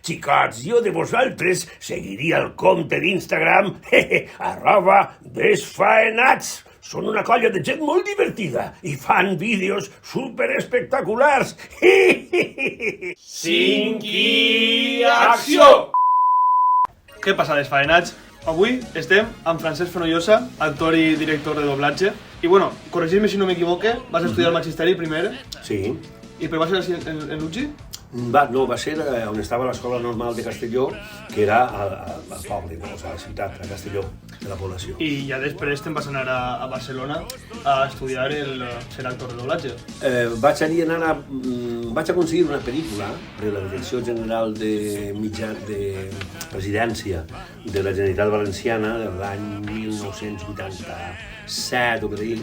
Xicots, jo de vosaltres seguiria el compte d'Instagram @desfaenats. Són una colla de gent molt divertida i fan vídeos superespectaculars. 5 i acció! Què passa, desfaenats? Avui estem amb Francesc Fonollosa, actor i director de doblatge. I bueno, corregir-me si no m'equivoque, vas estudiar el magisteri primer. Sí. I per vas ser en l'UGI? No, va ser on estava l'Escola Normal de Castelló, que era al poble, no? O sigui, a la ciutat, a Castelló, de la població. I ja després te'n vas anar a Barcelona a estudiar ser actor de doblatge. Vaig aconseguir una pel·lícula de la Direcció General de Presidència de la Generalitat Valenciana de l'any 1987 o per ahir,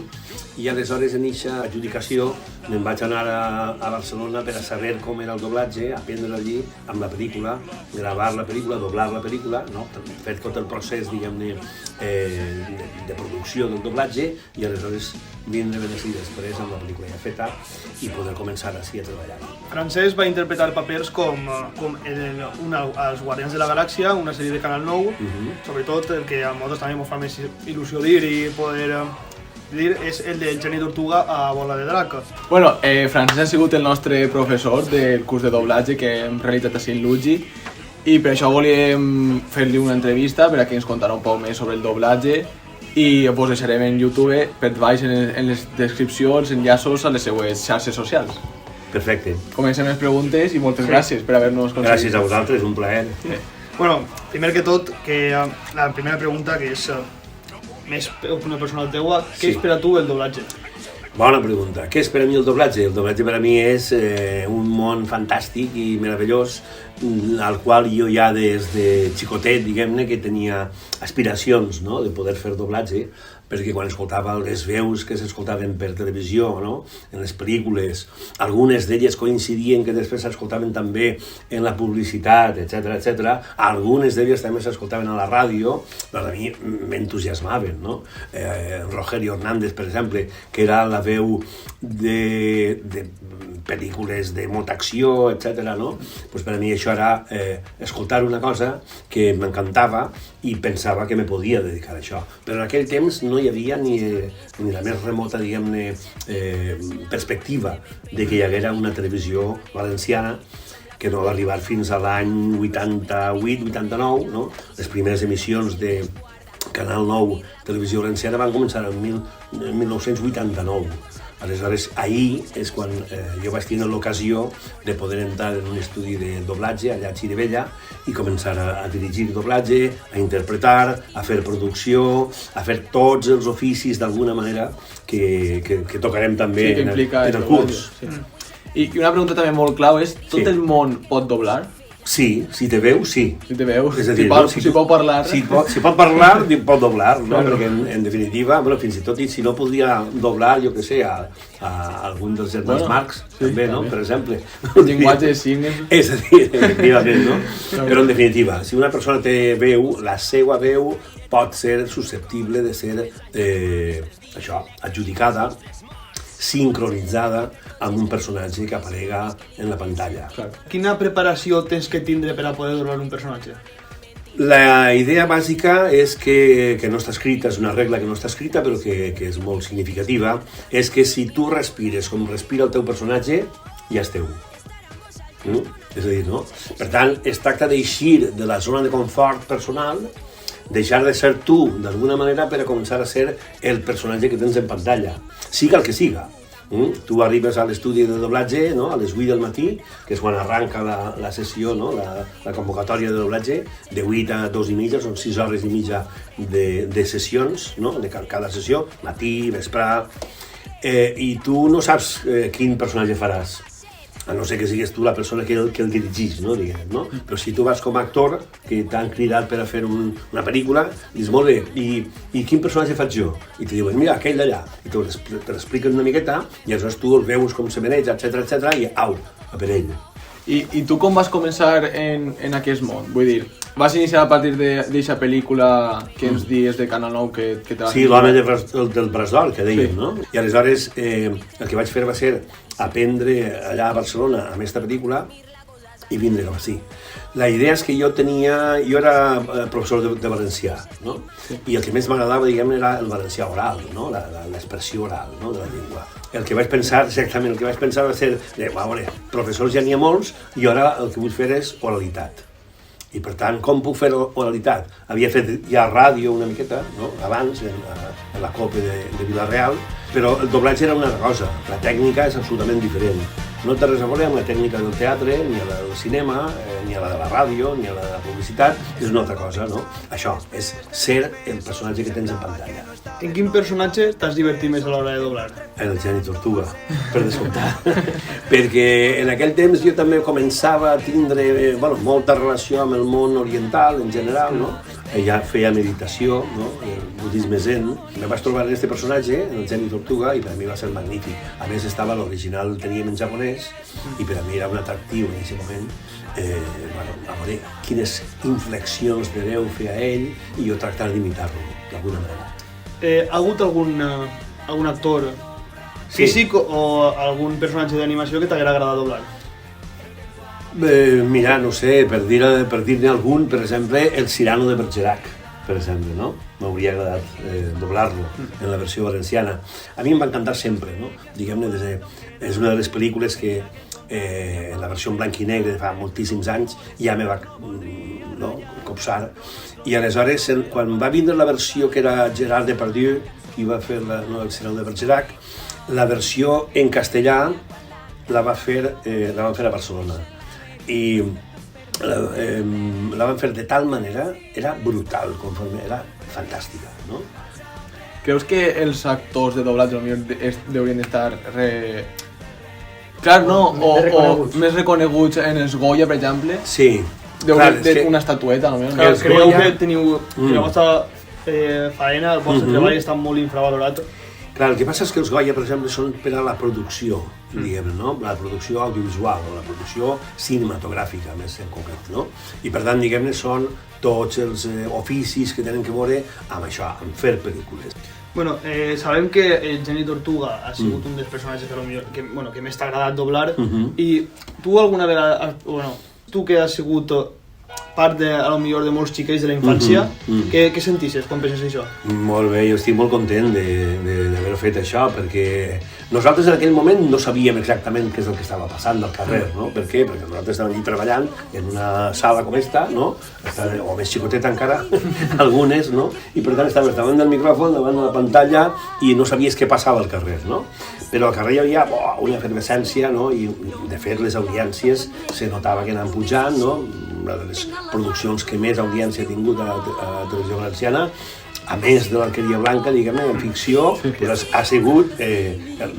i aleshores en eixa adjudicació me'n vaig anar a Barcelona per a saber com era el doblatge, aprendre allí amb la pel·lícula, gravar la pel·lícula, doblar la pel·lícula, no? Fer tot el procés, diguem-ne, de producció del doblatge, i aleshores vindre ben així després amb la pel·lícula ja feta i poder començar així a treballar. Francesc va interpretar papers com als Guardians de la Galàxia, una sèrie de Canal 9, sobretot el que a nosaltres també ens fa més il·lusió dir i poder dir és el del Geni Tortuga a Bola de Drac. Bueno, Francesc ha sigut el nostre professor del curs de doblatge que hem realitzat a l'UGI i per això volíem fer-li una entrevista per a que ens contarà un poc més sobre el doblatge i vos deixarem en YouTube per baix en les descripcions, enllaços a les seues xarxes socials. Perfecte. Comencem les preguntes i moltes gràcies per haver-nos aconseguit. Gràcies a vosaltres, un plaer. Bueno, primer que tot, la primera pregunta que és més una personal teua, què és per a tu el doblatge? Bona pregunta. Què és per a mi el doblatge? El doblatge per a mi és un món fantàstic i meravellós al qual jo ja des de xicotet, diguem-ne, que tenia aspiracions, no?, de poder fer doblatge, perquè quan escoltava les veus que s'escoltaven per televisió, no?, en les pel·lícules, algunes d'elles coincidien que després s'escoltaven també en la publicitat, etc. Algunes d'elles també s'escoltaven a la ràdio, però a mi m'entusiasmaven, no? Rogelio Hernández, per exemple, que era la veu de pel·lícules de molta acció, etc. no? Pues per a mi això era escoltar una cosa que m'encantava i pensava que me podia dedicar a això. Però en aquell temps no hi havia ni la més remota, diguem-ne, perspectiva de que hi haguera una televisió valenciana que no va arribar fins a l'any 88-89, no? Les primeres emissions de Canal 9 Televisió Valenciana van començar en 1989. Aleshores, ahir és quan jo vaig tenir l'ocasió de poder entrar en un estudi de doblatge allà a Xirivella i començar a dirigir doblatge, a interpretar, a fer producció, a fer tots els oficis d'alguna manera que tocarem també en el curs. I una pregunta també molt clau és, tot el món pot doblar? Sí, si té veu, sí. Si té veu, és a dir, si pot parlar. Si pot parlar, pot doblar, no? Perquè en definitiva, bueno, fins i tot si no podria doblar, jo què sé, a algun dels germans Marx, també, no? Per exemple. El llenguatge de signes. És a dir, efectivament, no? Però en definitiva, si una persona té veu, la seva veu pot ser susceptible de ser, adjudicada, sincronitzada amb un personatge que aparega en la pantalla. Quina preparació tens que tindre per a poder doblar un personatge? La idea bàsica és que no està escrita, és una regla que no està escrita, però que és molt significativa, és que si tu respires com respira el teu personatge, ja és teu. És a dir, no? Per tant, es tracta d'eixir de la zona de confort personal, deixar de ser tu, d'alguna manera, per a començar a ser el personatge que tens en pantalla, siga el que siga. Tu arribes a l'estudi de doblatge, no?, a les 8 del matí, que és quan arranca la sessió, no?, la convocatòria de doblatge, de 8 a 2 i mitja, són 6 hores i mitja de sessions, no?, de cada sessió, matí, vespre, i tu no saps quin personatge faràs, a no ser que sigues tu la persona que el dirigís, no, diguem, no? Però si tu vas com a actor, que t'han cridat per a fer una pel·lícula, dius, molt bé, i quin personatge faig jo? I te diuen, mira, aquell d'allà, i te l'expliquen una miqueta, i aleshores tu el veus com se maneja, etc, i au, a per ell. I tu com vas començar en aquest món? Vull dir, vas iniciar a partir d'aquesta pel·lícula que ens dies de Canal 9 que te vas... Sí, l'home del braç d'or, que dèiem, no? I aleshores el que vaig fer va ser aprendre allà a Barcelona amb aquesta pel·lícula i vindre cap així. La idea és que jo era professor de valencià, no? Sí. I el que més m'agradava, diguem, era el valencià oral, no? L'expressió oral, no? De la llengua. El que vaig pensar, exactament, el que vaig pensar va ser, a veure, professors ja n'hi ha molts, i ara el que vull fer és oralitat. I per tant, com puc fer oralitat? Havia fet ja ràdio una miqueta, no? Abans, en la COPE de Vila-real, però el doblatge era una altra cosa, la tècnica és absolutament diferent. No té res a veure amb la tècnica del teatre, ni a la del cinema, ni a la de la ràdio, ni a la de la publicitat, és una altra cosa, no? Això, és ser el personatge que tens en pantalla. En quin personatge t'has divertit més a l'hora de doblar? En el Geni Tortuga, per descomptar. Perquè en aquell temps jo també començava a tindre molta relació amb el món oriental en general, no? Ja feia meditació, no? El budisme zen. Me vaig trobar en aquest personatge, en el Geni Tortuga, i per a mi va ser magnífic. A més, l'original el teníem en japonès, i per a mi era un atractiu en aquest moment. A veure quines inflexions de veu feia ell i jo tractar d'imitar-lo, d'alguna manera. Ha hagut algun actor físic o algun personatge d'animació que t'haguera agradat doblar? Mira, no sé, per dir-ne algun, per exemple, el Cyrano de Bergerac, per exemple, no? M'hauria agradat doblar-lo en la versió valenciana. A mi em va encantar sempre, no? Diguem-ne, és una de les pel·lícules que en la versió en blanc i negre de fa moltíssims anys ja me va copsar. I aleshores, quan va vindre la versió que era Gerard Depardieu, qui va fer el Cyrano de Bergerac, la versió en castellà la van fer a Barcelona. I la van fer de tal manera, era brutal, era fantàstica, no? Creus que els actors de doblatge haurien d'estar clar, no? O més reconeguts en els Goya, per exemple? Sí. Una estatueta, potser? Creieu que teniu la vostra faena, el vostre treball està molt infravalorat? Clar, el que passa és que els Goya, per exemple, són per a la producció, diguem-ne, no? La producció audiovisual o la producció cinematogràfica, més en concret, no? I per tant, diguem-ne, són tots els oficis que tenen que veure amb això, amb fer pel·lícules. Bueno, sabem que el Geni Tortuga ha sigut un dels personatges que més t'ha agradat doblar, i tu alguna vegada, tu que has sigut part de molts xiquets de la infància, què sentissis quan penses això? Molt bé, jo estic molt content d'haver fet això, perquè nosaltres en aquell moment no sabíem exactament què és el que estava passant al carrer, no? Per què? Perquè nosaltres estàvem allí treballant en una sala com esta, no? O més xicoteta encara, algunes, no? I per tant estaves davant del micròfon, davant de la pantalla, i no sabies què passava al carrer, no? Però al carrer hi havia una efervescència, no? I de fet les audiències se notava que anaven pujant, no? Una de les produccions que més audiència ha tingut a Televisió Valenciana, a més de l'Alqueria Blanca, diguem-ne, en ficció, però ha sigut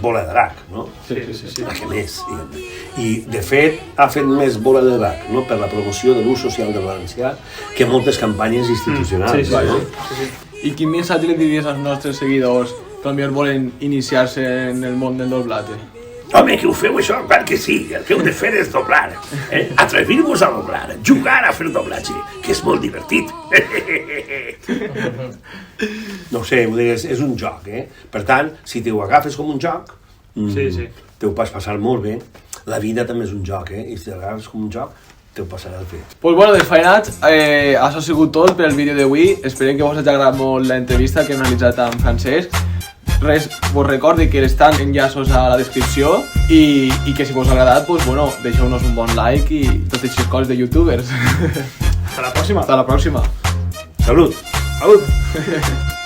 Bola de Drac, no? Sí. La que més, diguem-ne. I, de fet, ha fet més Bola de Drac, no?, per la promoció de l'ús social del valencià que moltes campanyes institucionals. Sí. I quin missatge li diries als nostres seguidors que potser volen iniciar-se en el món del doblatge? Home, que ho feu això, clar que sí, el que heu de fer és doblar, atrevir-vos a doblar, jugar a fer doblatge, que és molt divertit. No ho sé, és un joc, Per tant, si te ho agafes com un joc, te ho pots passar molt bé. La vida també és un joc, I si te l'agafes com un joc, te ho passaràs bé. Pues bueno, desfaenats, això ha sigut tot per el vídeo d'avui. Esperem que vos hagi agradat molt l'entrevista que hem realitzat amb Francesc. Res, vos recordi que estan enllaços a la descripció i que si vos ha agradat, pues, bueno, deixeu-nos un bon like i totes aquestes coses de youtubers. Hasta la pròxima. Hasta la pròxima. Salut! Salut!